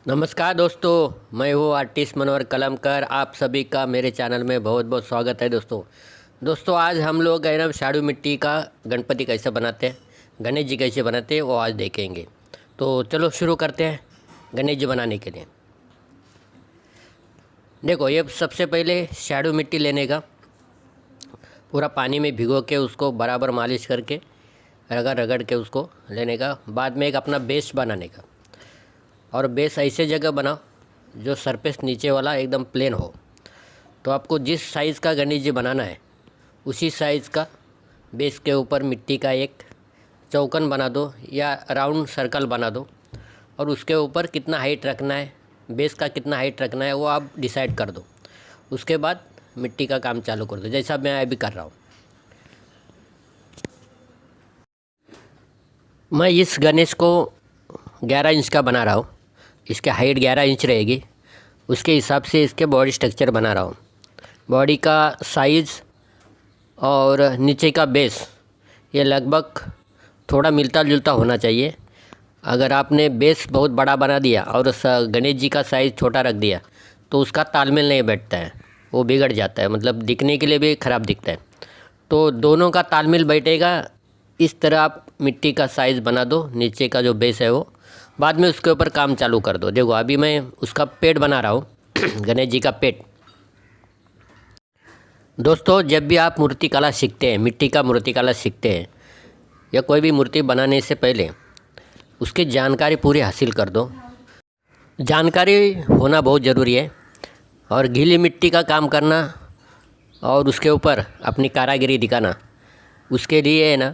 नमस्कार दोस्तों, मैं हूँ आर्टिस्ट मनोहर कलमकर। आप सभी का मेरे चैनल में बहुत बहुत स्वागत है। दोस्तों आज हम लोग एकदम शाडू मिट्टी का गणपति कैसे बनाते हैं, गणेश जी कैसे बनाते हैं वो आज देखेंगे। तो चलो शुरू करते हैं। गणेश जी बनाने के लिए देखो, ये सबसे पहले शाडू मिट्टी लेने का, पूरा पानी में भिगो के उसको बराबर मालिश करके रगड़ रगड़ के उसको लेने का। बाद में एक अपना बेस बनाने का, और बेस ऐसे जगह बनाओ जो सरफेस नीचे वाला एकदम प्लेन हो। तो आपको जिस साइज़ का गणेश जी बनाना है उसी साइज़ का बेस के ऊपर मिट्टी का एक चौकन बना दो या राउंड सर्कल बना दो, और उसके ऊपर कितना हाइट रखना है, बेस का कितना हाइट रखना है वो आप डिसाइड कर दो। उसके बाद मिट्टी का काम चालू कर दो, जैसा मैं अभी कर रहा हूँ। मैं इस गणेश को 11 इंच का बना रहा हूँ। इसके हाइट 11 इंच रहेगी, उसके हिसाब से इसके बॉडी स्ट्रक्चर बना रहा हूँ। बॉडी का साइज़ और नीचे का बेस ये लगभग थोड़ा मिलता जुलता होना चाहिए। अगर आपने बेस बहुत बड़ा बना दिया और गणेश जी का साइज़ छोटा रख दिया तो उसका तालमेल नहीं बैठता है, वो बिगड़ जाता है, मतलब दिखने के लिए भी ख़राब दिखता है। तो दोनों का तालमेल बैठेगा, इस तरह आप मिट्टी का साइज़ बना दो। नीचे का जो बेस है वो बाद में उसके ऊपर काम चालू कर दो। देखो अभी मैं उसका पेट बना रहा हूँ गणेश जी का पेट। दोस्तों जब भी आप मूर्ति कला सीखते हैं, मिट्टी का मूर्ति कला सीखते हैं या कोई भी मूर्ति बनाने से पहले उसकी जानकारी पूरी हासिल कर दो। जानकारी होना बहुत ज़रूरी है, और गीली मिट्टी का काम करना और उसके ऊपर अपनी कारागिरी दिखाना, उसके लिए है ना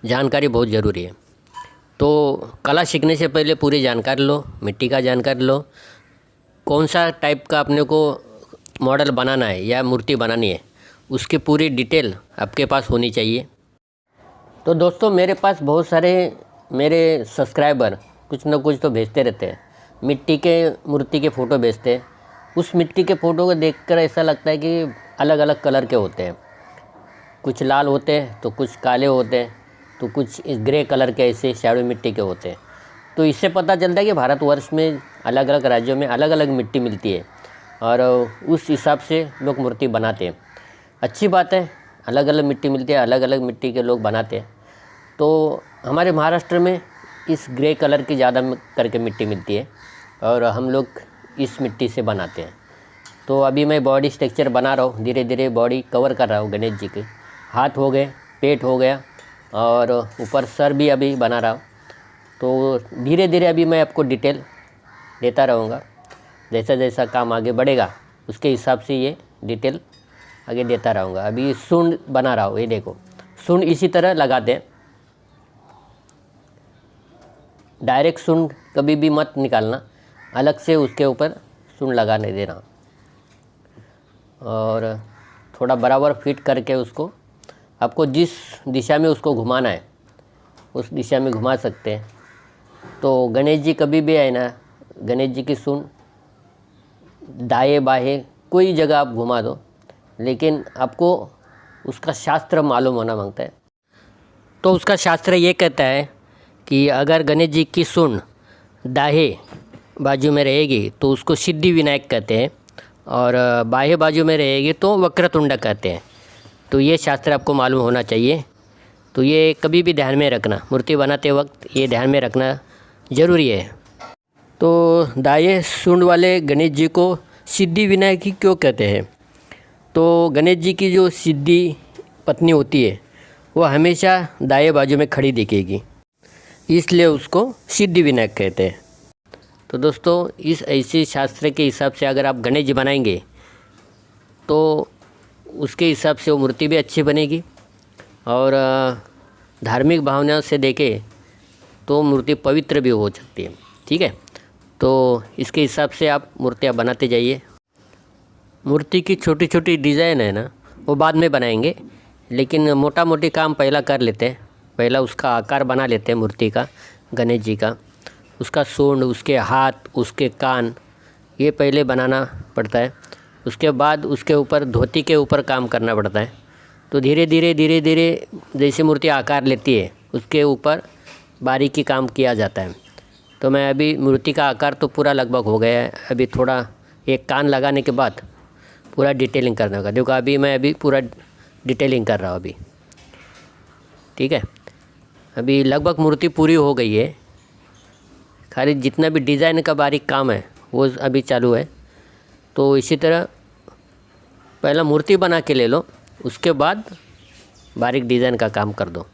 जानकारी बहुत ज़रूरी है। तो कला सीखने से पहले पूरी जानकारी लो, मिट्टी का जानकारी लो, कौन सा टाइप का अपने को मॉडल बनाना है या मूर्ति बनानी है उसकी पूरी डिटेल आपके पास होनी चाहिए। तो दोस्तों मेरे पास बहुत सारे मेरे सब्सक्राइबर कुछ ना कुछ तो भेजते रहते हैं, मिट्टी के मूर्ति के फ़ोटो भेजते हैं। उस मिट्टी के फ़ोटो को देखकर ऐसा लगता है कि अलग अलग कलर के होते हैं, कुछ लाल होते हैं तो कुछ काले होते हैं तो कुछ ग्रे कलर के ऐसे शाडू मिट्टी के होते हैं। तो इससे पता चलता है कि भारतवर्ष में अलग अलग राज्यों में अलग अलग मिट्टी मिलती है, और उस हिसाब से लोग मूर्ति बनाते हैं। अच्छी बात है, अलग अलग मिट्टी मिलती है, अलग अलग मिट्टी के लोग बनाते हैं। तो हमारे महाराष्ट्र में इस ग्रे कलर की ज़्यादा करके मिट्टी मिलती है, और हम लोग इस मिट्टी से बनाते हैं। तो अभी मैं बॉडी स्ट्रक्चर बना रहा हूँ, धीरे धीरे बॉडी कवर कर रहा हूँ गणेश जी के। हाथ हो गए, पेट हो गया, और ऊपर सर भी अभी बना रहा हूँ। तो धीरे धीरे अभी मैं आपको डिटेल देता रहूँगा, जैसा जैसा काम आगे बढ़ेगा उसके हिसाब से ये डिटेल आगे देता रहूँगा। अभी सूंड बना रहा हूँ, ये देखो सूंड इसी तरह लगाते हैं। डायरेक्ट सूंड कभी भी मत निकालना, अलग से उसके ऊपर सूंड लगाने देना, और थोड़ा बराबर फिट करके उसको आपको जिस दिशा में उसको घुमाना है उस दिशा में घुमा सकते हैं। तो गणेश जी कभी भी है ना, गणेश जी की सूंड दाएं बाएं कोई जगह आप घुमा दो, लेकिन आपको उसका शास्त्र मालूम होना मांगता है। तो उसका शास्त्र ये कहता है कि अगर गणेश जी की सूंड दाएं बाजू में रहेगी तो उसको सिद्धि विनायक कहते हैं, और बाएं बाजू में रहेगी तो वक्रतुंड कहते हैं। तो ये शास्त्र आपको मालूम होना चाहिए। तो ये कभी भी ध्यान में रखना, मूर्ति बनाते वक्त ये ध्यान में रखना ज़रूरी है। तो दाएं सूंड वाले गणेश जी को सिद्धि विनायक ही क्यों कहते हैं? तो गणेश जी की जो सिद्धि पत्नी होती है वो हमेशा दाएं बाजू में खड़ी दिखेगी, इसलिए उसको सिद्धि विनायक कहते हैं। तो दोस्तों इस ऐसे शास्त्र के हिसाब से अगर आप गणेश जी बनाएंगे तो उसके हिसाब से वो मूर्ति भी अच्छी बनेगी, और धार्मिक भावना से देखें तो मूर्ति पवित्र भी हो सकती है। ठीक है, तो इसके हिसाब से आप मूर्तियाँ बनाते जाइए। मूर्ति की छोटी छोटी डिज़ाइन है ना वो बाद में बनाएंगे, लेकिन मोटा मोटी काम पहला कर लेते हैं। पहला उसका आकार बना लेते हैं मूर्ति का, गणेश जी का, उसका सूंड, उसके हाथ, उसके कान, ये पहले बनाना पड़ता है। उसके बाद उसके ऊपर धोती के ऊपर काम करना पड़ता है। तो धीरे धीरे जैसे मूर्ति आकार लेती है उसके ऊपर बारीकी काम किया जाता है। तो मैं अभी मूर्ति का आकार तो पूरा लगभग हो गया है। अभी थोड़ा एक कान लगाने के बाद पूरा डिटेलिंग करना होगा। देखो अभी मैं पूरा डिटेलिंग कर रहा हूँ अभी, ठीक है। अभी लगभग मूर्ति पूरी हो गई है, खाली जितना भी डिज़ाइन का बारीक काम है वो अभी चालू है। तो इसी तरह पहला मूर्ति बना के ले लो, उसके बाद बारीक डिज़ाइन का काम कर दो,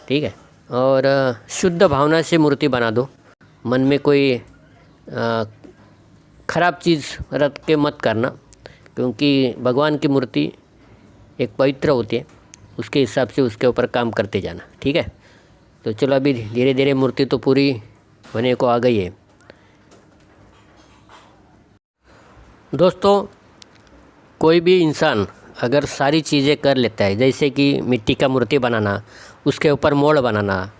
ठीक है। और शुद्ध भावना से मूर्ति बना दो, मन में कोई ख़राब चीज़ रख के मत करना, क्योंकि भगवान की मूर्ति एक पवित्र होती है, उसके हिसाब से उसके ऊपर काम करते जाना, ठीक है। तो चलो अभी धीरे धीरे मूर्ति तो पूरी होने को आ गई है। दोस्तों, कोई भी इंसान अगर सारी चीज़ें कर लेता है, जैसे कि मिट्टी का मूर्ति बनाना, उसके ऊपर मोल्ड बनाना,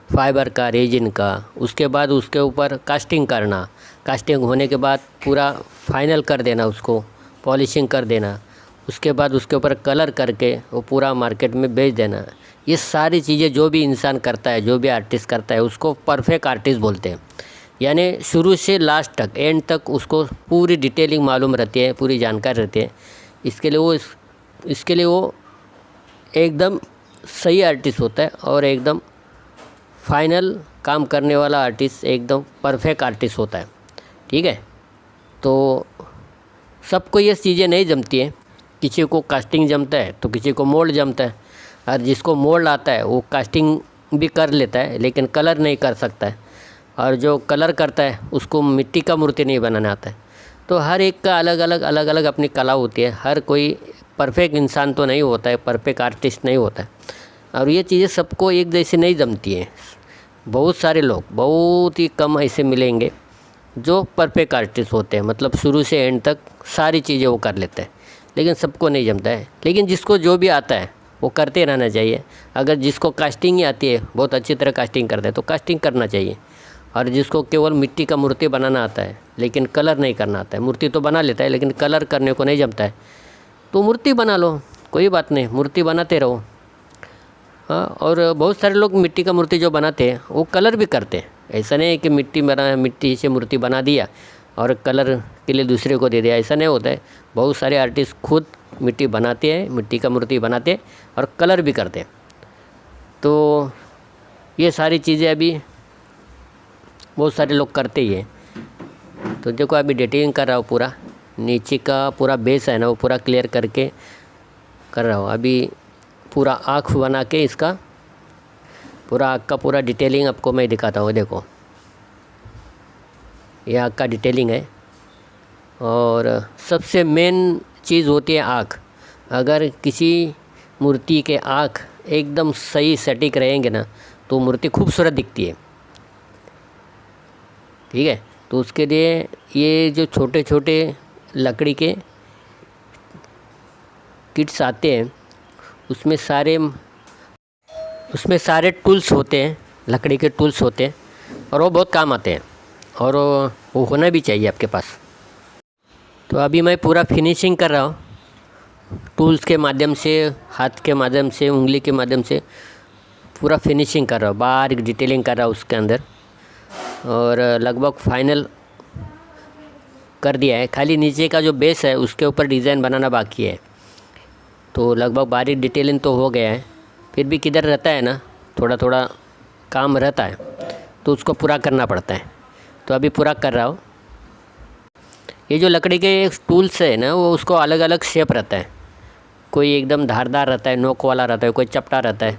फाइबर का, रेजिन का, उसके बाद उसके ऊपर कास्टिंग करना, कास्टिंग होने के बाद पूरा फाइनल कर देना, उसको पॉलिशिंग कर देना, उसके बाद उसके ऊपर कलर करके वो पूरा मार्केट में बेच देना, ये सारी चीज़ें जो भी इंसान करता है, जो भी आर्टिस्ट करता है, उसको परफेक्ट आर्टिस्ट बोलते हैं। यानी शुरू से लास्ट तक, एंड तक उसको पूरी डिटेलिंग मालूम रहती है, पूरी जानकारी रहती है। इसके लिए वो एकदम सही आर्टिस्ट होता है और एकदम फाइनल काम करने वाला आर्टिस्ट एकदम परफेक्ट आर्टिस्ट होता है, ठीक है। तो सबको ये चीज़ें नहीं जमती है, किसी को कास्टिंग जमता है तो किसी को मोल्ड जमता है, और जिसको मोल्ड आता है वो कास्टिंग भी कर लेता है लेकिन कलर नहीं कर सकता है, और जो कलर करता है उसको मिट्टी का मूर्ति नहीं बनाना आता है। तो हर एक का अलग अलग अपनी कला होती है। हर कोई परफेक्ट इंसान तो नहीं होता है, परफेक्ट आर्टिस्ट नहीं होता है, और ये चीज़ें सबको एक जैसी नहीं जमती हैं। बहुत सारे लोग, बहुत ही कम ऐसे मिलेंगे जो परफेक्ट आर्टिस्ट होते हैं, मतलब शुरू से एंड तक सारी चीज़ें वो कर लेते हैं, लेकिन सबको नहीं जमता है। लेकिन जिसको जो भी आता है वो करते रहना चाहिए। अगर जिसको कास्टिंग ही आती है, बहुत अच्छी तरह कास्टिंग करता है, तो कास्टिंग करना चाहिए। और जिसको केवल मिट्टी का मूर्ति बनाना आता है लेकिन कलर नहीं करना आता है, मूर्ति तो बना लेता है लेकिन कलर करने को नहीं जमता है, तो मूर्ति बना लो, कोई बात नहीं, मूर्ति बनाते रहो। हाँ, और बहुत सारे लोग मिट्टी का मूर्ति जो बनाते हैं वो कलर भी करते हैं। ऐसा नहीं है कि मिट्टी से मूर्ति बना दिया और कलर के लिए दूसरे को दे दिया, ऐसा नहीं होता है। बहुत सारे आर्टिस्ट खुद मिट्टी बनाते हैं, मिट्टी का मूर्ति बनाते हैं और कलर भी करते हैं। तो ये सारी चीज़ें अभी बहुत सारे लोग करते ही हैं। तो देखो अभी डिटेलिंग कर रहा हूँ, पूरा नीचे का पूरा बेस है ना वो पूरा क्लियर करके कर रहा हूँ। अभी पूरा आँख बना के इसका पूरा आँख का पूरा डिटेलिंग आपको मैं दिखाता हूँ। देखो ये आँख का डिटेलिंग है, और सबसे मेन चीज़ होती है आँख। अगर किसी मूर्ति के आँख एकदम सही सटीक रहेंगे ना तो मूर्ति खूबसूरत दिखती है, ठीक है। तो उसके लिए ये जो छोटे छोटे लकड़ी के किट्स आते हैं उसमें सारे टूल्स होते हैं, लकड़ी के टूल्स होते हैं, और वो बहुत काम आते हैं, और वो होना भी चाहिए आपके पास। तो अभी मैं पूरा फिनिशिंग कर रहा हूँ, टूल्स के माध्यम से, हाथ के माध्यम से, उंगली के माध्यम से पूरा फिनिशिंग कर रहा हूँ, बारीक डिटेलिंग कर रहा हूँ उसके अंदर, और लगभग फाइनल कर दिया है। खाली नीचे का जो बेस है उसके ऊपर डिज़ाइन बनाना बाकी है। तो लगभग बारीक डिटेलिंग तो हो गया है, फिर भी किधर रहता है ना, थोड़ा थोड़ा काम रहता है, तो उसको पूरा करना पड़ता है। तो अभी पूरा कर रहा हूँ। ये जो लकड़ी के टूल्स है ना वो उसको अलग अलग शेप रहता है, कोई एकदम धारदार रहता है, नोक वाला रहता है, कोई चपटा रहता है।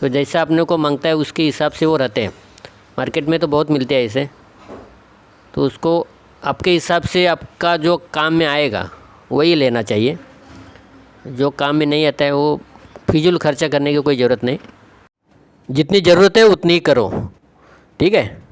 तो जैसा अपने को मांगता है उसके हिसाब से वो रहते हैं। मार्केट में तो बहुत मिलते हैं ऐसे, तो उसको आपके हिसाब से आपका जो काम में आएगा वही लेना चाहिए। जो काम में नहीं आता है वो फिजूल खर्चा करने की कोई ज़रूरत नहीं, जितनी ज़रूरत है उतनी ही करो, ठीक है।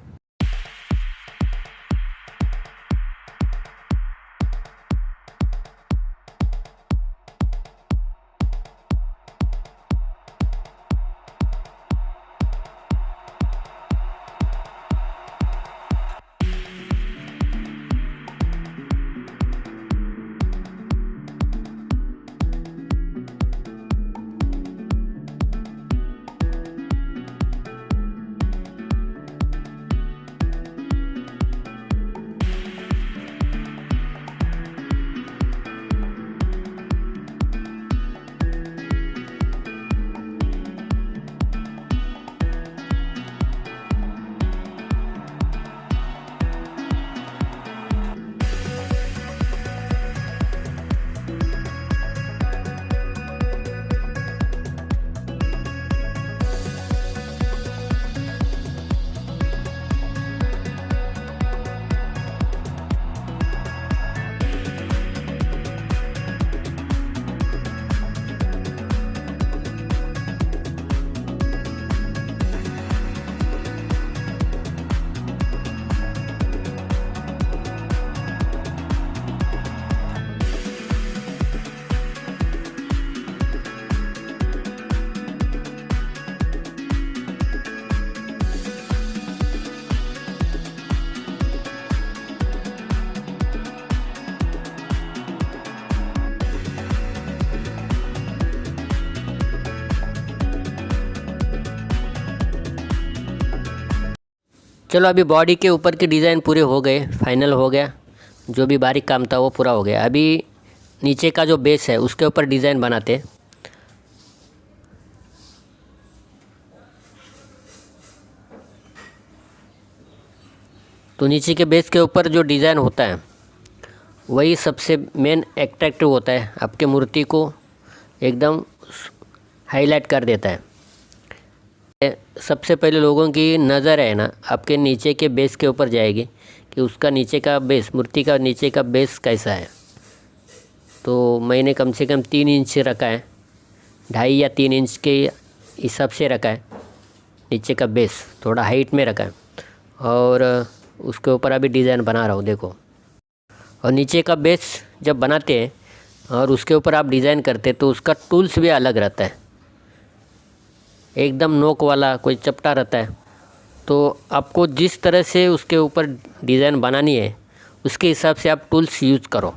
चलो अभी बॉडी के ऊपर के डिज़ाइन पूरे हो गए, फाइनल हो गया, जो भी बारीक काम था वो पूरा हो गया। अभी नीचे का जो बेस है उसके ऊपर डिज़ाइन बनाते हैं। तो नीचे के बेस के ऊपर जो डिज़ाइन होता है वही सबसे मेन अट्रैक्टिव होता है, आपके मूर्ति को एकदम हाईलाइट कर देता है। सबसे पहले लोगों की नज़र है ना आपके नीचे के बेस के ऊपर जाएगी कि उसका नीचे का बेस, मूर्ति का नीचे का बेस कैसा है। तो मैंने कम से कम 3 इंच रखा है, 2.5 या 3 इंच के हिसाब से रखा है। नीचे का बेस थोड़ा हाइट में रखा है और उसके ऊपर अभी डिज़ाइन बना रहा हूँ, देखो। और नीचे का बेस जब बनाते हैं और उसके ऊपर आप डिज़ाइन करते तो उसका टूल्स भी अलग रहता है, एकदम नोक वाला, कोई चपटा रहता है। तो आपको जिस तरह से उसके ऊपर डिज़ाइन बनानी है उसके हिसाब से आप टूल्स यूज़ करो।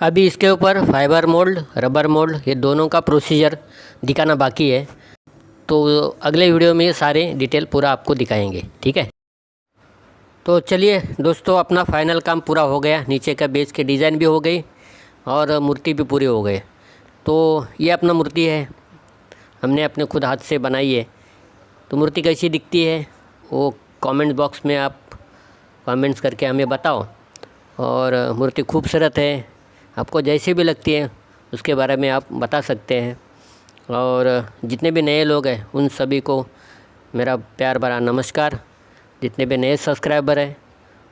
अभी इसके ऊपर फाइबर मोल्ड, रबर मोल्ड, ये दोनों का प्रोसीजर दिखाना बाकी है। तो अगले वीडियो में ये सारे डिटेल पूरा आपको दिखाएंगे, ठीक है। तो चलिए दोस्तों, अपना फाइनल काम पूरा हो गया। नीचे का बेस के डिज़ाइन भी हो गई और मूर्ति भी पूरी हो गई। तो ये अपना मूर्ति है, हमने अपने खुद हाथ से बनाई है। तो मूर्ति कैसी दिखती है वो कमेंट बॉक्स में आप कमेंट्स करके हमें बताओ। और मूर्ति खूबसूरत है, आपको जैसी भी लगती है उसके बारे में आप बता सकते हैं। और जितने भी नए लोग हैं उन सभी को मेरा प्यार भरा नमस्कार। जितने भी नए सब्सक्राइबर हैं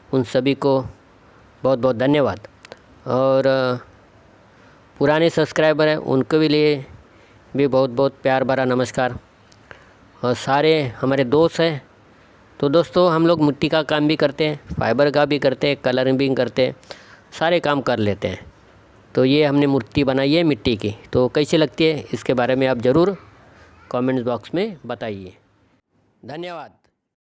उन सभी को बहुत बहुत धन्यवाद। और पुराने सब्सक्राइबर हैं उनके भी लिए भी बहुत बहुत प्यार भरा नमस्कार। और सारे हमारे दोस्त हैं। तो दोस्तों, हम लोग मिट्टी का काम भी करते हैं, फाइबर का भी करते हैं, कलरिंग भी करते हैं, सारे काम कर लेते हैं। तो ये हमने मूर्ति बनाई है मिट्टी की। तो कैसी लगती है इसके बारे में आप ज़रूर कमेंट्स बॉक्स में बताइए। धन्यवाद।